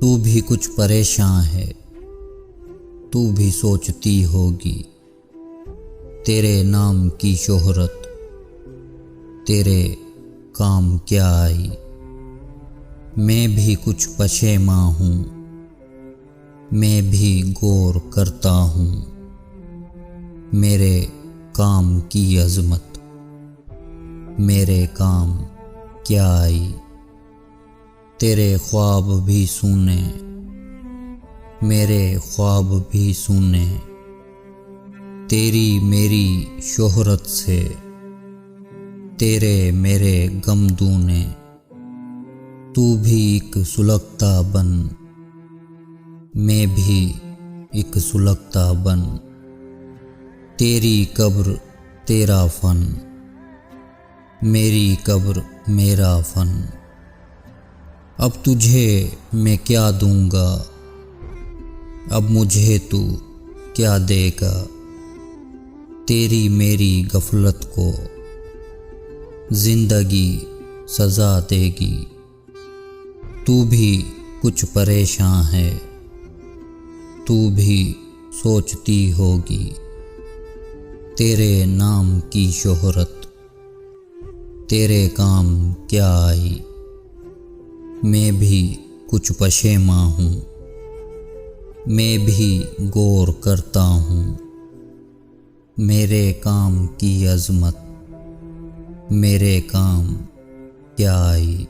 तू भी कुछ परेशान है, तू भी सोचती होगी तेरे नाम की शोहरत तेरे काम क्या आई। मैं भी कुछ पशेमा हूँ, मैं भी गौर करता हूँ मेरे काम की अजमत मेरे काम क्या आई। तेरे ख्वाब भी सुने, मेरे ख्वाब भी सुने, तेरी मेरी शोहरत से तेरे मेरे गम दूने। तू भी एक सुलगता बन, मैं भी एक सुलगता बन, तेरी कब्र तेरा फन, मेरी कब्र मेरा फन। अब तुझे मैं क्या दूंगा, अब मुझे तू क्या देगा। तेरी मेरी गफलत को जिंदगी सजा देगी। तू भी कुछ परेशान है, तू भी सोचती होगी तेरे नाम की शोहरत तेरे काम क्या आई। मैं भी कुछ पशेमा हूँ, मैं भी गौर करता हूँ मेरे काम की अजमत मेरे काम क्या आई।